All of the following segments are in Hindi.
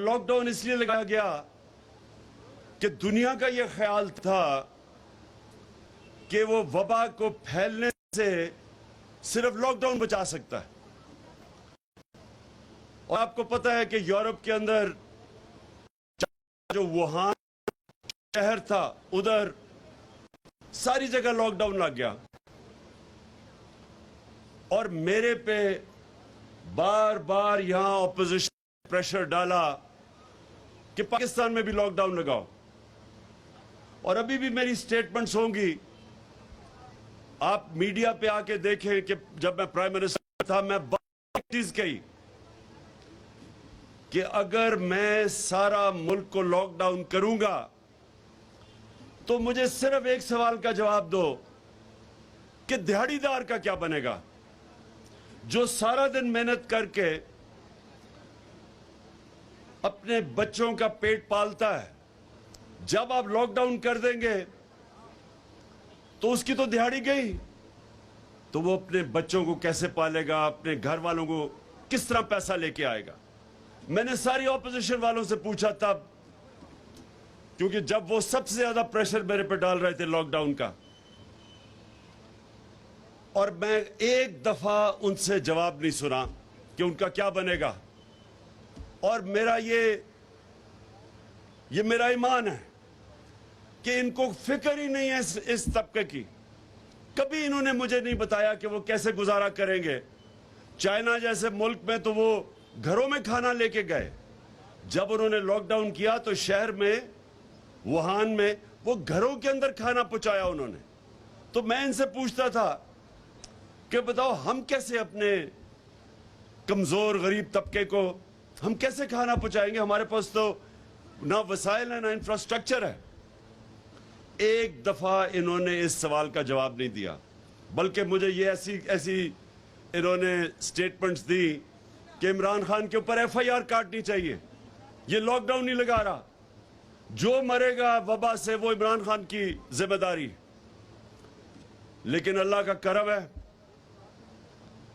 लॉकडाउन इसलिए लगाया गया कि दुनिया का यह ख्याल था कि वो वबा को फैलने से सिर्फ लॉकडाउन बचा सकता है। और आपको पता है कि यूरोप के अंदर जो वुहान शहर था उधर सारी जगह लॉकडाउन लग गया और मेरे पे बार बार यहां ऑपोजिशन प्रेशर डाला कि पाकिस्तान में भी लॉकडाउन लगाओ। और अभी भी मेरी स्टेटमेंट्स होंगी, आप मीडिया पे आके देखें कि जब मैं प्राइम मिनिस्टर था मैं एक चीज कही कि अगर मैं सारा मुल्क को लॉकडाउन करूंगा तो मुझे सिर्फ एक सवाल का जवाब दो कि दिहाड़ीदार का क्या बनेगा, जो सारा दिन मेहनत करके अपने बच्चों का पेट पालता है। जब आप लॉकडाउन कर देंगे तो उसकी तो दिहाड़ी गई, तो वो अपने बच्चों को कैसे पालेगा, अपने घर वालों को किस तरह पैसा लेके आएगा। मैंने सारी ऑपोजिशन वालों से पूछा तब, क्योंकि जब वो सबसे ज्यादा प्रेशर मेरे पे डाल रहे थे लॉकडाउन का, और मैं एक दफा उनसे जवाब नहीं सुना कि उनका क्या बनेगा। और मेरा ये मेरा ईमान है कि इनको फिक्र ही नहीं है इस तबके की। कभी इन्होंने मुझे नहीं बताया कि वो कैसे गुजारा करेंगे। चाइना जैसे मुल्क में तो वो घरों में खाना लेके गए। जब उन्होंने लॉकडाउन किया तो शहर में वुहान में वो घरों के अंदर खाना पहुंचाया उन्होंने। तो मैं इनसे पूछता था कि बताओ हम कैसे अपने कमजोर गरीब तबके को हम कैसे खाना पहुंचाएंगे, हमारे पास तो ना वसाइल है ना इंफ्रास्ट्रक्चर है। एक दफा इन्होंने इस सवाल का जवाब नहीं दिया, बल्कि मुझे ये ऐसी इन्होंने स्टेटमेंट्स दी कि इमरान खान के ऊपर FIR काटनी चाहिए, ये लॉकडाउन नहीं लगा रहा, जो मरेगा वबा से वो इमरान खान की जिम्मेदारी। लेकिन अल्लाह का करम है,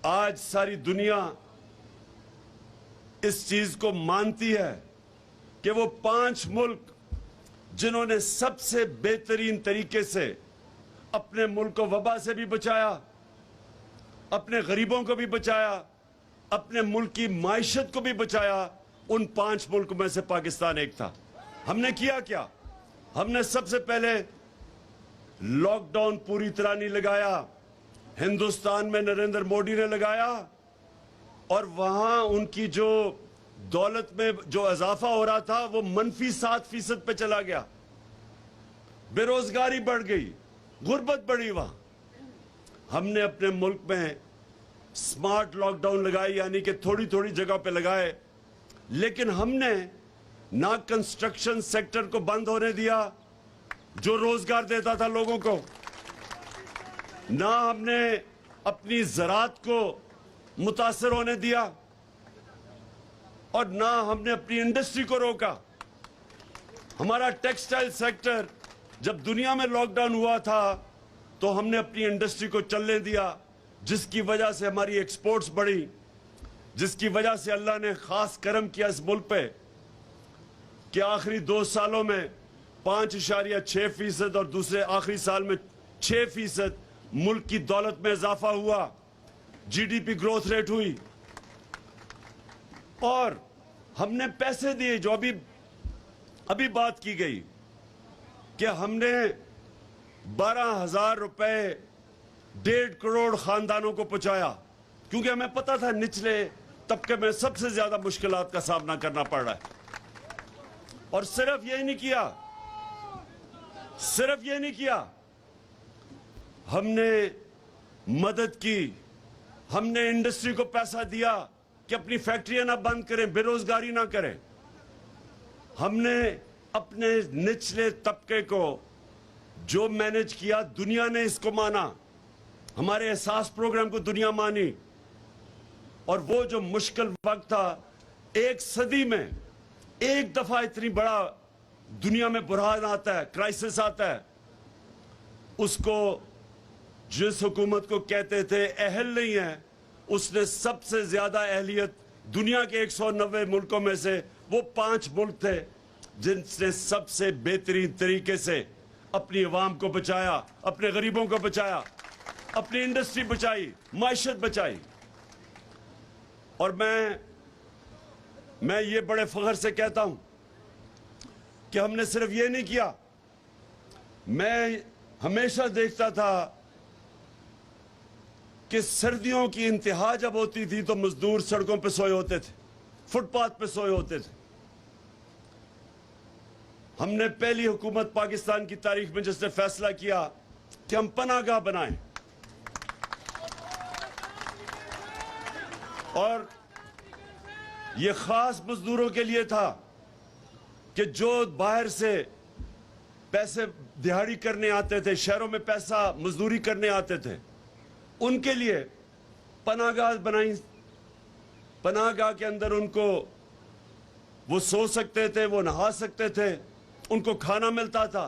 आज सारी दुनिया इस चीज को मानती है कि वो 5 मुल्क जिन्होंने सबसे बेहतरीन तरीके से अपने मुल्क को वबा से भी बचाया, अपने गरीबों को भी बचाया, अपने मुल्क की माइशत को भी बचाया, उन 5 मुल्क में से पाकिस्तान एक था। हमने किया क्या? हमने सबसे पहले लॉकडाउन पूरी तरह नहीं लगाया, हिंदुस्तान में नरेंद्र मोदी ने लगाया और वहां उनकी जो दौलत में जो इजाफा हो रहा था वो -7% पे चला गया, बेरोजगारी बढ़ गई, गुर्बत बढ़ी। वहां हमने अपने मुल्क में स्मार्ट लॉकडाउन लगाई, यानी कि थोड़ी थोड़ी जगह पे लगाए, लेकिन हमने ना कंस्ट्रक्शन सेक्टर को बंद होने दिया जो रोजगार देता था लोगों को, ना हमने अपनी ज़राअत को मुतासर होने दिया और ना हमने अपनी इंडस्ट्री को रोका। हमारा टेक्सटाइल सेक्टर जब दुनिया में लॉकडाउन हुआ था तो हमने अपनी इंडस्ट्री को चलने दिया, जिसकी वजह से हमारी एक्सपोर्ट्स बढ़ी, जिसकी वजह से अल्लाह ने खास करम किया इस मुल्क पे कि आखिरी 2 सालों में 5.6% और दूसरे आखिरी साल में 6% मुल्क की दौलत में इजाफा हुआ, GDP ग्रोथ रेट हुई। और हमने पैसे दिए, जो अभी बात की गई कि हमने 12,000 रुपए 1.5 करोड़ खानदानों को पहुंचाया, क्योंकि हमें पता था निचले तबके में सबसे ज्यादा मुश्किलात का सामना करना पड़ रहा है। और सिर्फ यही नहीं किया, हमने मदद की, हमने इंडस्ट्री को पैसा दिया कि अपनी फैक्ट्रियां ना बंद करें, बेरोजगारी ना करें। हमने अपने निचले तबके को जो मैनेज किया, दुनिया ने इसको माना, हमारे एहसास प्रोग्राम को दुनिया मानी। और वो जो मुश्किल वक्त था, 1 सदी में एक दफा इतनी बड़ा दुनिया में बुरहान आता है, क्राइसिस आता है, उसको जिस हुकूमत को कहते थे अहल नहीं है, उसने सबसे ज्यादा अहलियत दुनिया के 190 मुल्कों में से वो 5 मुल्क थे जिनने सबसे बेहतरीन तरीके से अपनी अवाम को बचाया, अपने गरीबों को बचाया, अपनी इंडस्ट्री बचाई, माइशत बचाई। और मैं ये बड़े फख्र से कहता हूं कि हमने सिर्फ ये नहीं किया। मैं हमेशा देखता था कि सर्दियों की इंतहा जब होती थी तो मजदूर सड़कों पे सोए होते थे, फुटपाथ पे सोए होते थे। हमने पहली हुकूमत पाकिस्तान की तारीख में जिसने फैसला किया कि हम पनाहगाह बनाएं, और यह खास मजदूरों के लिए था कि जो बाहर से पैसे दिहाड़ी करने आते थे, शहरों में पैसा मजदूरी करने आते थे, उनके लिए पनाहगाह बनाई। पनाहगाह के अंदर उनको वो सो सकते थे, वो नहा सकते थे, उनको खाना मिलता था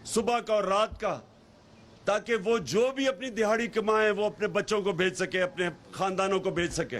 सुबह का और रात का, ताकि वो जो भी अपनी दिहाड़ी कमाए वो अपने बच्चों को भेज सके, अपने खानदानों को भेज सके।